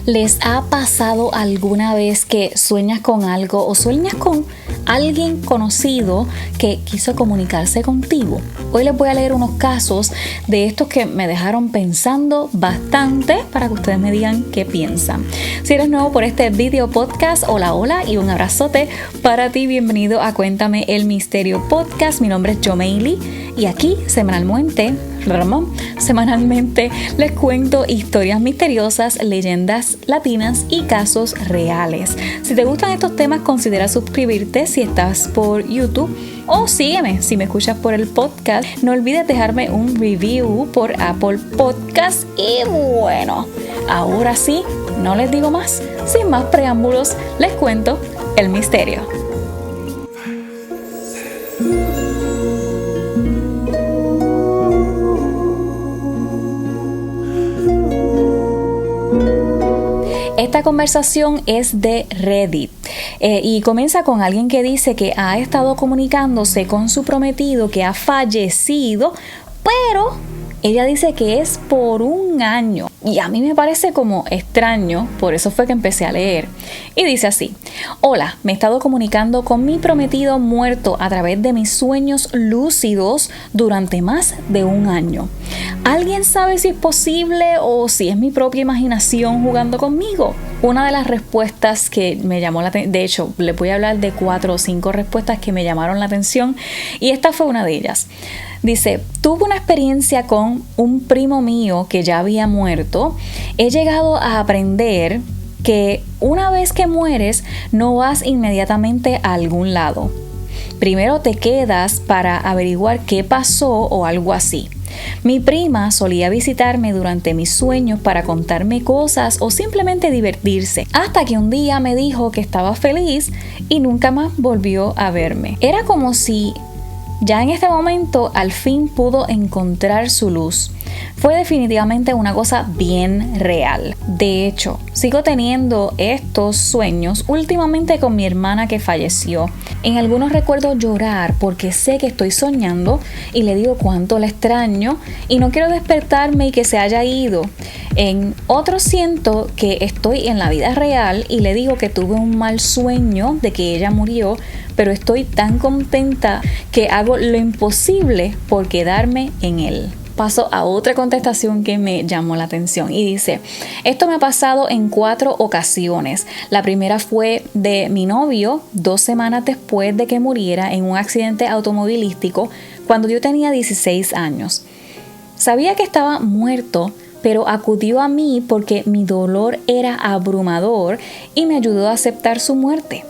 ¿Les ha pasado alguna vez que sueñas con algo o sueñas con alguien conocido que quiso comunicarse contigo? Hoy les voy a leer unos casos de estos que me dejaron pensando bastante para que ustedes me digan qué piensan. Si eres nuevo por este video podcast, hola y un abrazote para ti. Bienvenido a Cuéntame el Misterio Podcast. Mi nombre es Yomeili y aquí semanalmente les cuento historias misteriosas, leyendas latinas y casos reales. Si te gustan estos temas, considera suscribirte si estás por YouTube o sígueme si me escuchas por el podcast. No olvides dejarme un review por Apple Podcast. Y bueno, ahora sí, no les digo más. Sin más preámbulos, les cuento el misterio. Esta conversación es de Reddit y comienza con alguien que dice que ha estado comunicándose con su prometido que ha fallecido, pero ella dice que es por un año y a mí me parece como extraño, por eso fue que empecé a leer. Y dice así: hola, me he estado comunicando con mi prometido muerto a través de mis sueños lúcidos durante más de un año. ¿Alguien sabe si es posible o si es mi propia imaginación jugando conmigo? Una de las respuestas que me llamó la atención, de hecho, les voy a hablar de 4 o 5 respuestas que me llamaron la atención y esta fue una de ellas. Dice: tuve una experiencia con un primo mío que ya había muerto. He llegado a aprender que una vez que mueres no vas inmediatamente a algún lado. Primero te quedas para averiguar qué pasó o algo así. Mi prima solía visitarme durante mis sueños para contarme cosas o simplemente divertirse, hasta que un día me dijo que estaba feliz y nunca más volvió a verme. Era como si ya en este momento al fin pudo encontrar su luz. Fue definitivamente una cosa bien real. De hecho, sigo teniendo estos sueños últimamente con mi hermana que falleció. En algunos recuerdo llorar porque sé que estoy soñando y le digo cuánto la extraño y no quiero despertarme y que se haya ido. En otros siento que estoy en la vida real y le digo que tuve un mal sueño de que ella murió, pero estoy tan contenta que hago lo imposible por quedarme en él. Paso a otra contestación que me llamó la atención y dice: esto me ha pasado en 4 ocasiones. La primera fue de mi novio 2 semanas después de que muriera en un accidente automovilístico cuando yo tenía 16 años. Sabía que estaba muerto, pero acudió a mí porque mi dolor era abrumador y me ayudó a aceptar su muerte.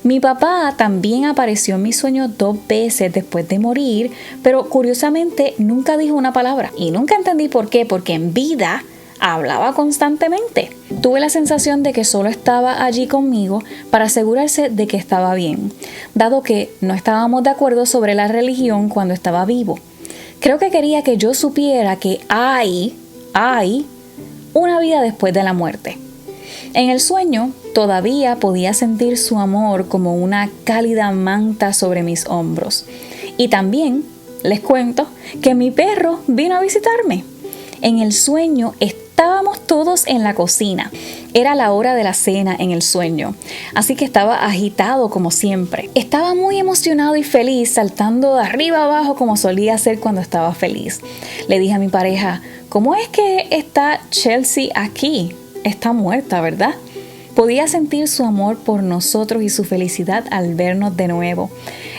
Mi papá también apareció en mis sueños 2 veces después de morir, pero curiosamente nunca dijo una palabra. Y nunca entendí por qué, porque en vida hablaba constantemente. Tuve la sensación de que solo estaba allí conmigo para asegurarse de que estaba bien, dado que no estábamos de acuerdo sobre la religión cuando estaba vivo. Creo que quería que yo supiera que hay una vida después de la muerte. En el sueño todavía podía sentir su amor como una cálida manta sobre mis hombros. Y también les cuento que mi perro vino a visitarme. En el sueño estábamos todos en la cocina. Era la hora de la cena en el sueño, así que estaba agitado como siempre. Estaba muy emocionado y feliz, saltando de arriba abajo como solía hacer cuando estaba feliz. Le dije a mi pareja: ¿cómo es que está Chelsea aquí? Está muerta, ¿verdad? Podía sentir su amor por nosotros y su felicidad al vernos de nuevo.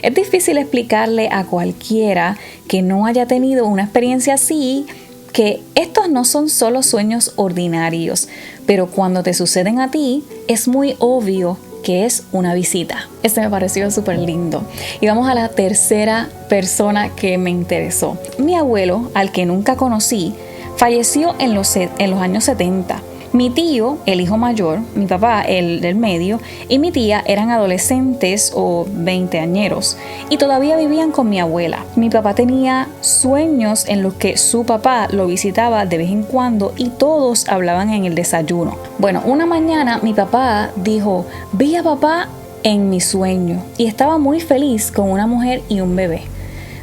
Es difícil explicarle a cualquiera que no haya tenido una experiencia así que estos no son solo sueños ordinarios, pero cuando te suceden a ti es muy obvio que es una visita. Este me pareció súper lindo. Y vamos a la tercera persona que me interesó. Mi abuelo, al que nunca conocí, falleció en los años 70. Mi tío, el hijo mayor, mi papá, el del medio, y mi tía eran adolescentes o veinteañeros y todavía vivían con mi abuela. Mi papá tenía sueños en los que su papá lo visitaba de vez en cuando y todos hablaban en el desayuno. Bueno, una mañana mi papá dijo: vi a papá en mi sueño y estaba muy feliz con una mujer y un bebé.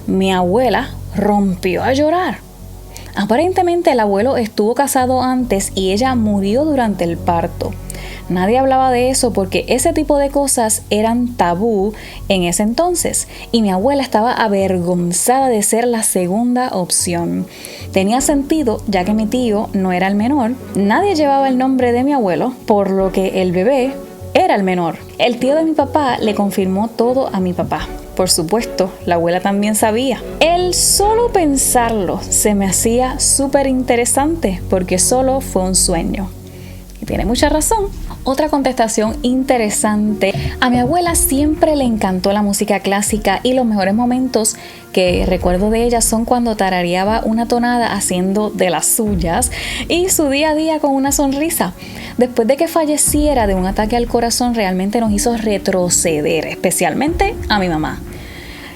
Mi abuela rompió a llorar. Aparentemente el abuelo estuvo casado antes y ella murió durante el parto. Nadie hablaba de eso porque ese tipo de cosas eran tabú en ese entonces y mi abuela estaba avergonzada de ser la segunda opción. Tenía sentido ya que mi tío no era el menor, nadie llevaba el nombre de mi abuelo, por lo que el bebé era el menor. El tío de mi papá le confirmó todo a mi papá. Por supuesto, la abuela también sabía. El solo pensarlo se me hacía súper interesante porque solo fue un sueño. Y tiene mucha razón. Otra contestación interesante. A mi abuela siempre le encantó la música clásica y los mejores momentos que recuerdo de ella son cuando tarareaba una tonada haciendo de las suyas y su día a día con una sonrisa. Después de que falleciera de un ataque al corazón, realmente nos hizo retroceder, especialmente a mi mamá.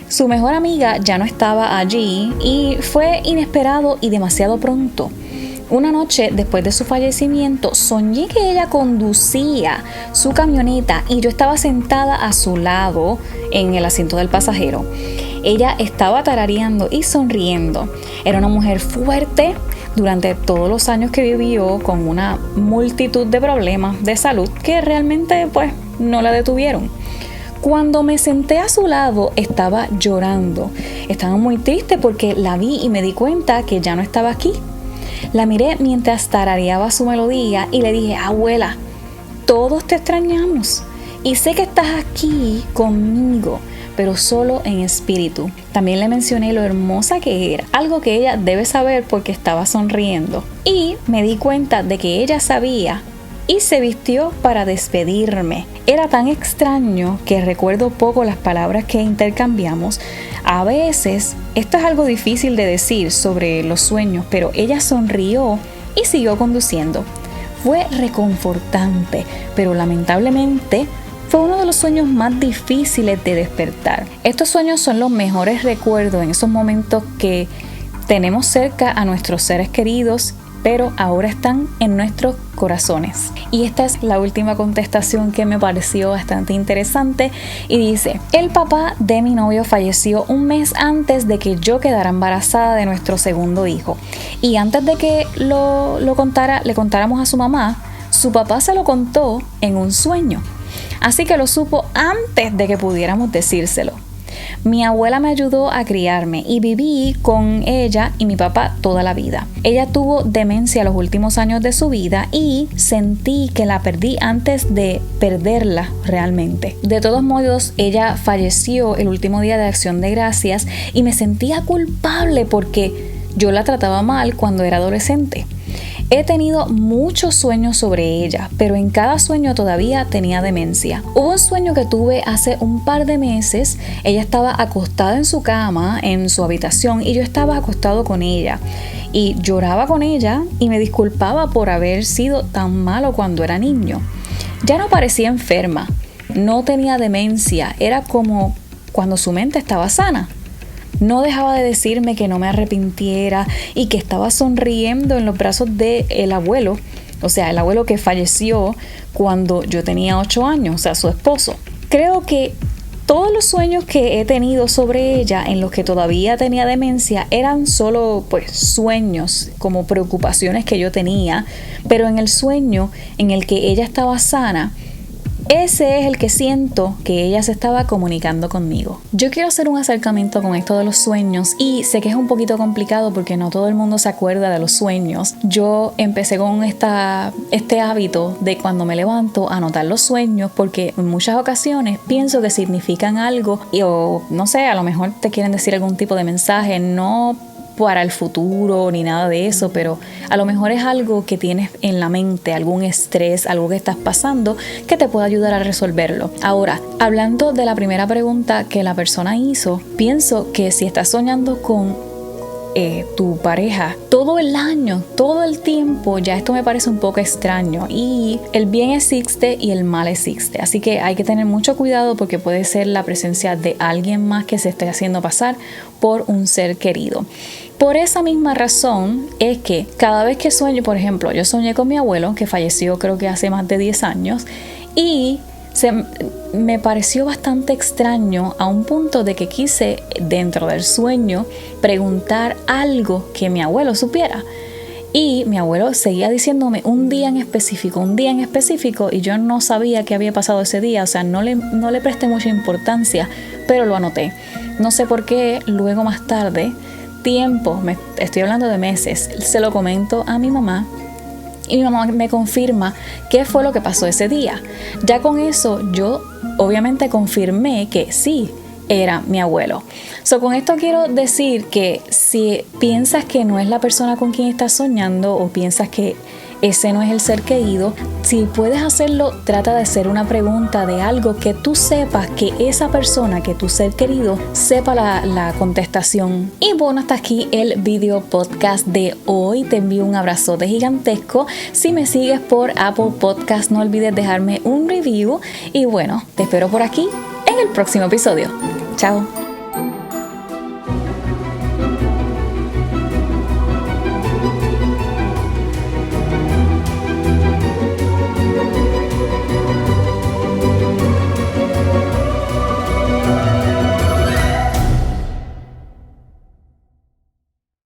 Su mejor amiga ya no estaba allí y fue inesperado y demasiado pronto. Una noche después de su fallecimiento soñé que ella conducía su camioneta y yo estaba sentada a su lado en el asiento del pasajero. Ella estaba tarareando y sonriendo. Era una mujer fuerte. Durante todos los años que vivió con una multitud de problemas de salud que realmente pues no la detuvieron. Cuando me senté a su lado estaba llorando. Estaba muy triste porque la vi y me di cuenta que ya no estaba aquí. La miré mientras tarareaba su melodía y le dije: abuela, todos te extrañamos y sé que estás aquí conmigo, pero solo en espíritu. También le mencioné lo hermosa que era, algo que ella debe saber porque estaba sonriendo. Y me di cuenta de que ella sabía y se vistió para despedirme. Era tan extraño que recuerdo poco las palabras que intercambiamos. A veces, esto es algo difícil de decir sobre los sueños, pero ella sonrió y siguió conduciendo. Fue reconfortante, pero lamentablemente fue uno de los sueños más difíciles de despertar. Estos sueños son los mejores recuerdos en esos momentos que tenemos cerca a nuestros seres queridos, pero ahora están en nuestros corazones. Y esta es la última contestación que me pareció bastante interesante y dice: el papá de mi novio falleció un mes antes de que yo quedara embarazada de nuestro segundo hijo. Y antes de que le contáramos a su mamá, su papá se lo contó en un sueño. Así que lo supo antes de que pudiéramos decírselo. Mi abuela me ayudó a criarme y viví con ella y mi papá toda la vida. Ella tuvo demencia los últimos años de su vida y sentí que la perdí antes de perderla realmente. De todos modos, ella falleció el último día de Acción de Gracias y me sentía culpable porque yo la trataba mal cuando era adolescente. He tenido muchos sueños sobre ella, pero en cada sueño todavía tenía demencia. Hubo un sueño que tuve hace un par de meses. Ella estaba acostada en su cama, en su habitación, y yo estaba acostado con ella. Y lloraba con ella y me disculpaba por haber sido tan malo cuando era niño. Ya no parecía enferma, no tenía demencia, era como cuando su mente estaba sana. No dejaba de decirme que no me arrepintiera y que estaba sonriendo en los brazos del abuelo, o sea, el abuelo que falleció cuando yo tenía 8 años, o sea, su esposo. Creo que todos los sueños que he tenido sobre ella en los que todavía tenía demencia eran solo pues sueños, como preocupaciones que yo tenía, pero en el sueño en el que ella estaba sana, ese es el que siento que ella se estaba comunicando conmigo. Yo quiero hacer un acercamiento con esto de los sueños y sé que es un poquito complicado porque no todo el mundo se acuerda de los sueños. Yo empecé con este hábito de cuando me levanto a anotar los sueños porque en muchas ocasiones pienso que significan algo o no sé, a lo mejor te quieren decir algún tipo de mensaje, no para el futuro ni nada de eso, pero a lo mejor es algo que tienes en la mente, algún estrés, algo que estás pasando que te puede ayudar a resolverlo. Ahora, hablando de la primera pregunta que la persona hizo, pienso que si estás soñando con tu pareja todo el año, todo el tiempo, ya esto me parece un poco extraño y el bien existe y el mal existe, así que hay que tener mucho cuidado porque puede ser la presencia de alguien más que se esté haciendo pasar por un ser querido. Por esa misma razón es que cada vez que sueño, por ejemplo, yo soñé con mi abuelo que falleció creo que hace más de 10 años y me pareció bastante extraño a un punto de que quise, dentro del sueño, preguntar algo que mi abuelo supiera. Y mi abuelo seguía diciéndome un día en específico, y yo no sabía qué había pasado ese día, o sea, no le presté mucha importancia, pero lo anoté. No sé por qué, luego más tarde, estoy hablando de meses, se lo comento a mi mamá, y mi mamá me confirma qué fue lo que pasó ese día. Ya con eso, yo obviamente confirmé que sí, era mi abuelo. Con esto quiero decir que si piensas que no es la persona con quien estás soñando o piensas que ese no es el ser querido, si puedes hacerlo, trata de hacer una pregunta de algo que tú sepas que esa persona, que tu ser querido, sepa la contestación. Y bueno, hasta aquí el video podcast de hoy. Te envío un abrazote gigantesco. Si me sigues por Apple Podcast, no olvides dejarme un review. Y bueno, te espero por aquí en el próximo episodio. Chao.